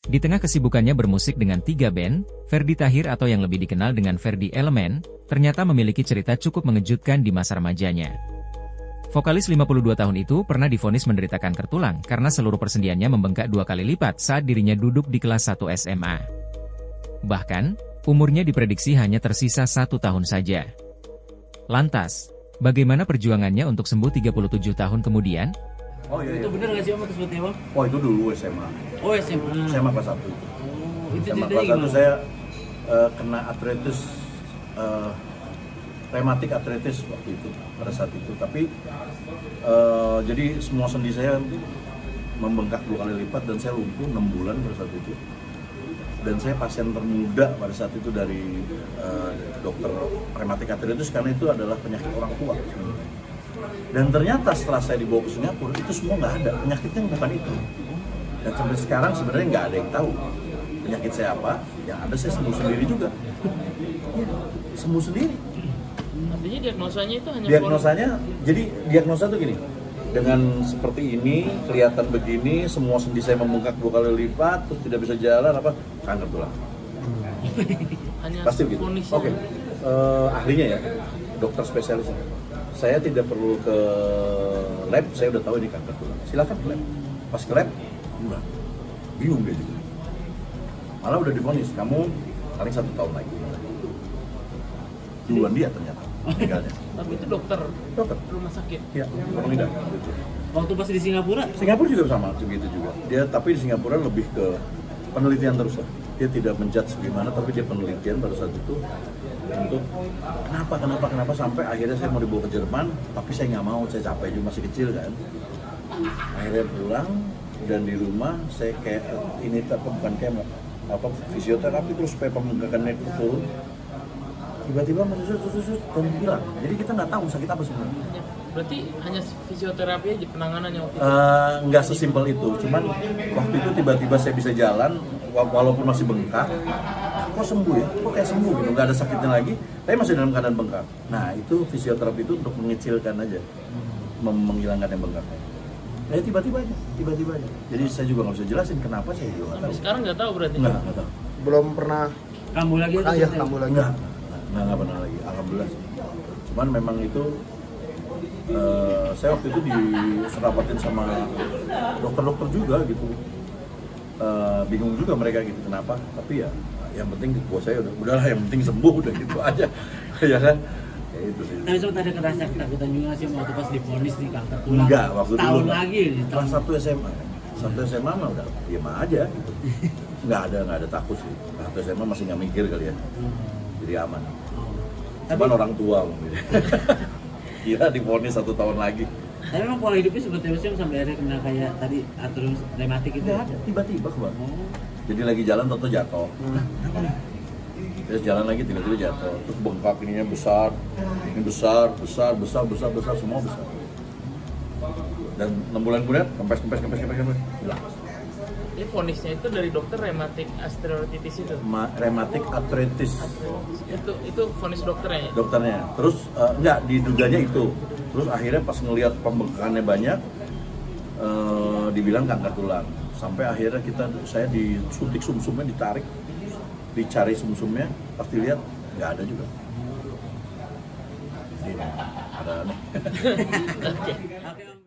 Di tengah kesibukannya bermusik dengan 3 band, Ferdy Tahir atau yang lebih dikenal dengan Ferdy Elemen, ternyata memiliki cerita cukup mengejutkan di masa remajanya. Vokalis 52 tahun itu pernah divonis menderita kanker tulang karena seluruh persendiannya membengkak 2 kali lipat saat dirinya duduk di kelas 1 SMA. Bahkan, umurnya diprediksi hanya tersisa 1 tahun saja. Lantas, bagaimana perjuangannya untuk sembuh 37 tahun kemudian? Oh iya, itu benar nggak sih Om atau seperti apa? Oh itu dulu SMA. Oh SMA. SMA kelas 1. Oh, itu SMA ceritanya kelas 1 gimana? saya kena artritis, rematik artritis waktu itu, pada saat itu. Tapi jadi semua sendi saya membengkak 2 kali lipat dan saya lumpuh 6 bulan pada saat itu. Dan saya pasien termuda pada saat itu dari dokter rematik artritis karena itu adalah penyakit orang tua sebenarnya. Dan ternyata setelah saya dibawa ke Singapura itu semua nggak ada, penyakitnya bukan itu. Dan sampai sekarang sebenarnya nggak ada yang tahu penyakit saya apa. Yang ada saya sembuh sendiri juga. Ya, sembuh sendiri. Artinya diagnosanya itu hanya Diagnosanya, jadi diagnosa tuh gini. Dengan seperti ini, kelihatan begini, semua sendi saya membengkak 2 kali lipat, terus tidak bisa jalan, apa? Kanker tulang. hanya Pasti begitu. vonisnya. Oke. Ahlinya ya, dokter spesialisnya. Saya tidak perlu ke lab, saya udah tahu ini kanker tulang. Silakan ke lab. Pas ke lab, enggak. Bingung dia juga. Malah udah divonis, kamu paling 1 tahun lagi. Duluan dia ternyata meninggalnya. Tapi itu dokter rumah sakit. Iya, orang tidak. Gitu. Waktu pas di Singapura, Singapura juga sama, begitu juga. Dia tapi di Singapura lebih ke penelitian terus lah. Dia tidak menjudge gimana, tapi dia penelitian pada saat itu untuk kenapa sampai akhirnya saya mau dibawa ke Jerman, tapi saya nggak mau, saya capek juga masih kecil kan. Akhirnya pulang dan di rumah saya kayak ini bukan kemo, fisioterapi terus supaya pembengkakannya itu turun. Tiba-tiba susut dan hilang. Jadi kita nggak tahu sakit apa sebenarnya. berarti hanya fisioterapi aja penanganannya waktu itu. Nggak sesimpel itu, cuman waktu itu tiba-tiba saya bisa jalan walaupun masih bengkak. Kok sembuh ya? Kok kayak sembuh gitu, nggak ada sakitnya lagi, tapi masih dalam keadaan bengkak. Nah itu fisioterapi itu untuk mengecilkan aja, menghilangkan yang bengkaknya. Nah tiba-tiba aja. Jadi saya juga nggak bisa jelasin kenapa, saya juga nggak Sampai tahu. sekarang nggak tahu berarti. Nggak tahu. Belum pernah Kambuh lagi atau ya seperti kamu apa? lagi. Nggak pernah lagi, alhamdulillah sih. Cuman memang itu saya waktu itu diserapatin sama dokter-dokter juga gitu. Bingung juga mereka gitu kenapa, tapi ya yang penting buat saya udahlah yang penting sembuh udah gitu aja. Ya kan? Ya itu sih. Tapi sempat ada kerasa ketakutan juga sih waktu pas divonis nih kanker tulang. Enggak, waktu dulu tahun enggak. lagi nih. Kelas 1 SMA. 1 SMA mah udah diam aja gitu. Nggak ada takut sih. 1 SMA masih nggak mikir kali ya. Jadi aman. Cuman orang tua mungkin. Kira divonis 1 tahun lagi. Tapi memang pola hidupnya seperti apa sih sampai akhirnya kena kayak tadi artritis rematik itu? Nggak ada, tiba-tiba kebang. Oh. Jadi lagi jalan atau jatuh. Terus jalan lagi tiba-tiba jatuh. Terus bengkak ininya besar. Ini besar semua besar. Dan 6 bulan kemudian kempes hilang. Jadi vonisnya itu dari dokter rematik arthritis itu. Rematik artritis. Itu vonis dokternya ya? Dokternya. Terus enggak diduganya itu. Terus akhirnya pas ngelihat pembengkakannya banyak, dibilang kanker tulang. Sampai akhirnya saya disuntik sumsumnya, dicari sumsumnya, pas dilihat nggak ada juga. Jadi ada aneh. Oke. Oke, Om.